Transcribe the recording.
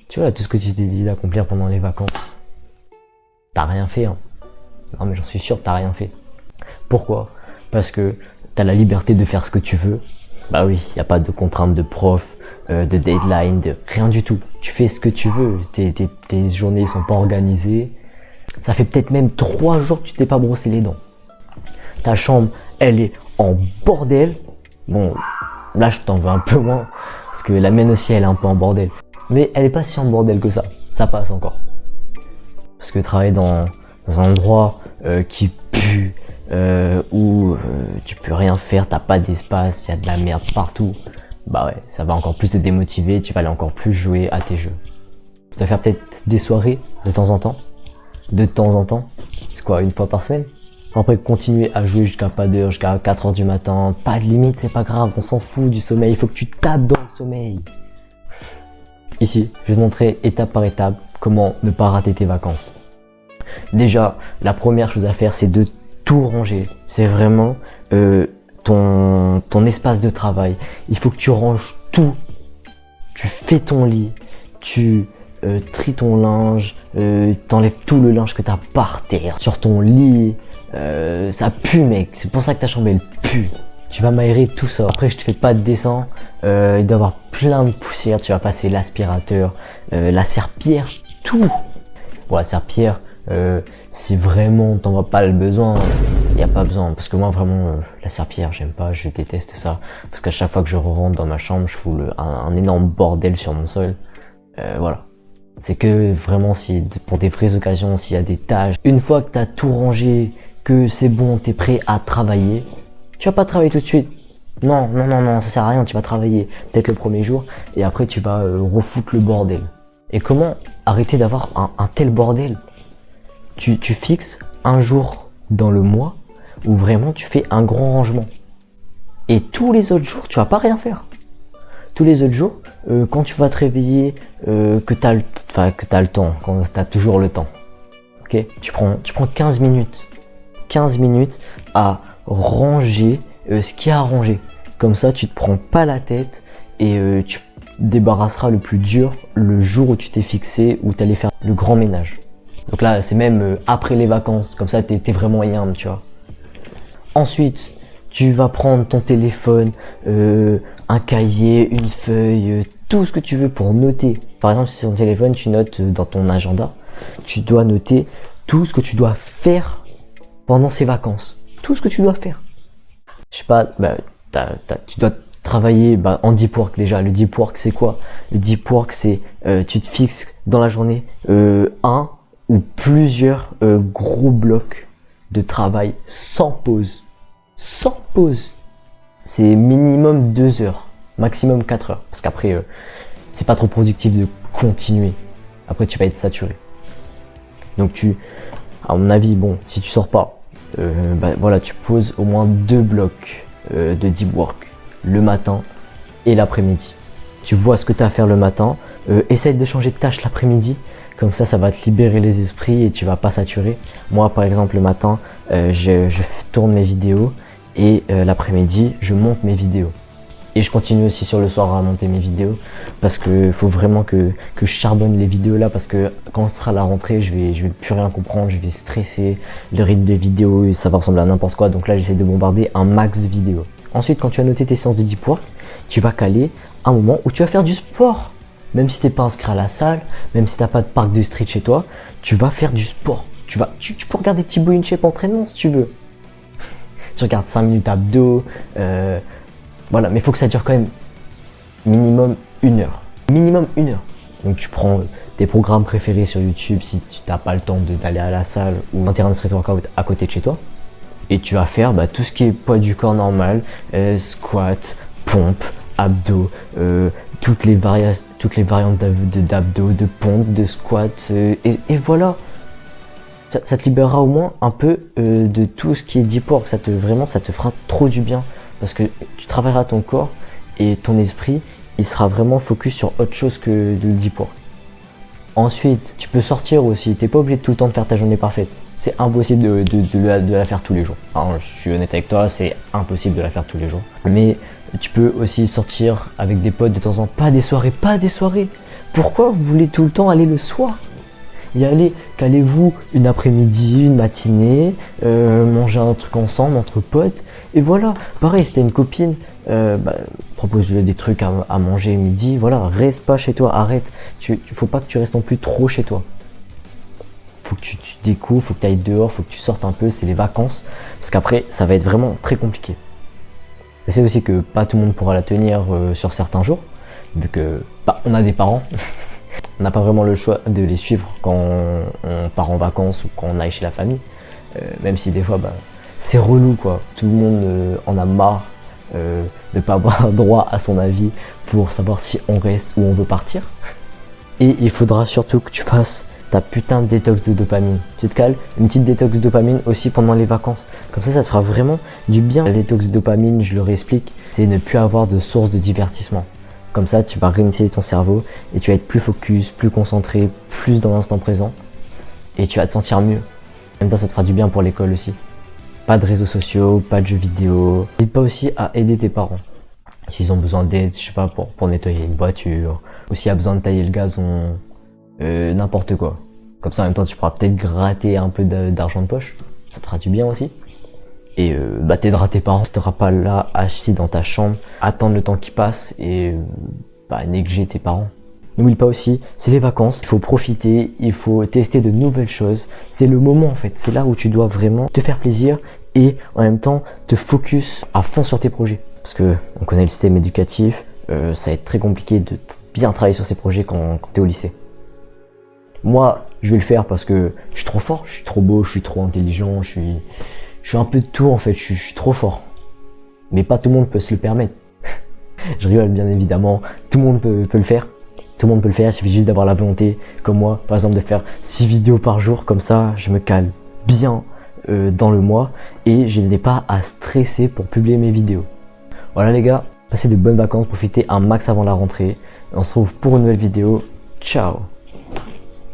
Tu vois, tout ce que tu t'es dit d'accomplir pendant les vacances, t'as rien fait, hein. Non mais j'en suis sûr, t'as rien fait. Pourquoi? Parce que t'as la liberté de faire ce que tu veux. Bah oui, y a pas de contraintes de prof, de deadline, de rien du tout. Tu fais ce que tu veux, tes journées sont pas organisées. Ça fait peut-être même 3 jours que tu t'es pas brossé les dents. Ta chambre, elle est en bordel. Bon, là je t'en veux un peu moins, parce que la mienne aussi elle est un peu en bordel. Mais elle est pas si en bordel que ça passe encore. Parce que travailler dans un endroit qui pue, où tu peux rien faire, t'as pas d'espace, il y a de la merde partout, bah ouais, ça va encore plus te démotiver, tu vas aller encore plus jouer à tes jeux. Tu vas faire peut-être des soirées de temps en temps. De temps en temps, c'est quoi, une fois par semaine? Après, continuer à jouer jusqu'à pas d'heure, jusqu'à 4 heures du matin, pas de limite, c'est pas grave, on s'en fout du sommeil, il faut que tu tapes dans le sommeil. Ici, je vais te montrer étape par étape comment ne pas rater tes vacances. Déjà, la première chose à faire, c'est de tout ranger. C'est vraiment ton espace de travail. Il faut que tu ranges tout. Tu fais ton lit, tu tries ton linge, t'enlèves tout le linge que t'as par terre sur ton lit. Ça pue, mec. C'est pour ça que ta chambre elle pue. Tu vas m'aérer tout ça. Après, je te fais pas de dessin. Il doit y avoir plein de poussière. Tu vas passer l'aspirateur, la serpillière, tout. Bon, la serpillière, si vraiment t'en as pas le besoin, il n'y a pas besoin. Parce que moi, vraiment, la serpillière, j'aime pas. Je déteste ça. Parce qu'à chaque fois que je rentre dans ma chambre, je fous un énorme bordel sur mon sol. Voilà. C'est que vraiment, si pour des vraies occasions, s'il y a des tâches. Une fois que t'as tout rangé, que c'est bon, t'es prêt à travailler. Tu vas pas travailler tout de suite. Non, ça sert à rien, tu vas travailler peut-être le premier jour et après tu vas refoutre le bordel. Et comment arrêter d'avoir un tel bordel? Tu fixes un jour dans le mois où vraiment tu fais un grand rangement. Et tous les autres jours, tu vas pas rien faire. Tous les autres jours, quand tu vas te réveiller, que t'as le temps, quand t'as toujours le temps. Ok, tu prends 15 minutes. 15 minutes à ranger ce qu'il y a à ranger. Comme ça, tu te prends pas la tête et tu débarrasseras le plus dur le jour où tu t'es fixé, où tu allais faire le grand ménage. Donc là, c'est même après les vacances. Comme ça, t'es vraiment yam, tu vois. Ensuite, tu vas prendre ton téléphone, un cahier, une feuille, tout ce que tu veux pour noter. Par exemple, si c'est ton téléphone, tu notes dans ton agenda. Tu dois noter tout ce que tu dois faire pendant ces vacances. Tout ce que tu dois faire. Je sais pas, tu dois travailler en deep work déjà. Le deep work, c'est quoi? Le deep work, c'est tu te fixes dans la journée un ou plusieurs gros blocs de travail sans pause. Sans pause. C'est minimum 2 heures, maximum 4 heures. Parce qu'après, c'est pas trop productif de continuer. Après, tu vas être saturé. Donc à mon avis, bon, si tu sors pas, voilà, tu poses au moins 2 blocs de deep work le matin et l'après-midi. Tu vois ce que tu as à faire le matin, essaye de changer de tâche l'après-midi, comme ça va te libérer les esprits et tu vas pas saturer. Moi par exemple le matin, je tourne mes vidéos et l'après-midi je monte mes vidéos. Et je continue aussi sur le soir à monter mes vidéos parce que faut vraiment que je charbonne les vidéos là, parce que quand ce sera la rentrée, je vais plus rien comprendre, je vais stresser, le rythme de vidéo, ça va ressembler à n'importe quoi. Donc là, j'essaie de bombarder un max de vidéos. Ensuite, quand tu as noté tes séances de deep work, tu vas caler un moment où tu vas faire du sport. Même si t'es pas inscrit à la salle, même si t'as pas de parc de street chez toi, tu vas faire du sport. Tu peux regarder Thibaut InShape entraînement si tu veux. Tu regardes 5 minutes abdos, voilà, mais il faut que ça dure quand même minimum 1 heure. Minimum 1 heure. Donc tu prends tes programmes préférés sur YouTube si tu n'as pas le temps d'aller à la salle ou un terrain de street workout à côté de chez toi. Et tu vas faire tout ce qui est poids du corps normal, squat, pompe, abdos, toutes les variantes d'abdos, de pompe, de squat, et voilà. Ça te libérera au moins un peu de tout ce qui est deep work. Ça te fera trop du bien. Parce que tu travailleras ton corps et ton esprit, il sera vraiment focus sur autre chose que le deep work. Ensuite, tu peux sortir aussi. T'es pas obligé de tout le temps de faire ta journée parfaite. C'est impossible de la faire tous les jours. Alors, je suis honnête avec toi, c'est impossible de la faire tous les jours. Mais tu peux aussi sortir avec des potes de temps en temps. Pas des soirées. Pourquoi vous voulez tout le temps aller le soir? Y aller, qu'allez-vous une après-midi, une matinée, manger un truc ensemble entre potes, et voilà. Pareil, si t'as une copine, propose-lui des trucs à manger midi, voilà, reste pas chez toi, arrête. Faut pas que tu restes non plus trop chez toi. Faut que tu découvres, faut que tu ailles dehors, faut que tu sortes un peu, c'est les vacances, parce qu'après, ça va être vraiment très compliqué. Je sais aussi que pas tout le monde pourra la tenir sur certains jours, vu que on a des parents. On n'a pas vraiment le choix de les suivre quand on part en vacances ou quand on aille chez la famille. Même si des fois, c'est relou quoi. Tout le monde en a marre de ne pas avoir droit à son avis pour savoir si on reste ou on veut partir. Et il faudra surtout que tu fasses ta putain de détox de dopamine. Tu te cales, une petite détox de dopamine aussi pendant les vacances. Comme ça te fera vraiment du bien. La détox de dopamine, je le réexplique, c'est ne plus avoir de source de divertissement. Comme ça, tu vas réinitier ton cerveau et tu vas être plus focus, plus concentré, plus dans l'instant présent. Et tu vas te sentir mieux. En même temps, ça te fera du bien pour l'école aussi. Pas de réseaux sociaux, pas de jeux vidéo. N'hésite pas aussi à aider tes parents. S'ils ont besoin d'aide, je sais pas, pour nettoyer une voiture. Ou s'il y a besoin de tailler le gazon, n'importe quoi. Comme ça, en même temps, tu pourras peut-être gratter un peu d'argent de poche. Ça te fera du bien aussi. Et t'aideras tes parents, tu seras pas là assis dans ta chambre, attendre le temps qui passe et négliger tes parents. N'oublie pas aussi, c'est les vacances, il faut profiter, il faut tester de nouvelles choses. C'est le moment en fait, c'est là où tu dois vraiment te faire plaisir et en même temps te focus à fond sur tes projets. Parce que on connaît le système éducatif, ça va être très compliqué de bien travailler sur ces projets quand tu es au lycée. Moi, je vais le faire parce que je suis trop fort, je suis trop beau, je suis trop intelligent, je suis un peu de tout en fait, je suis trop fort. Mais pas tout le monde peut se le permettre. Je rigole bien évidemment, tout le monde peut le faire. Tout le monde peut le faire, il suffit juste d'avoir la volonté, comme moi, par exemple de faire 6 vidéos par jour, comme ça je me cale bien dans le mois et je n'ai pas à stresser pour publier mes vidéos. Voilà les gars, passez de bonnes vacances, profitez un max avant la rentrée. On se retrouve pour une nouvelle vidéo. Ciao!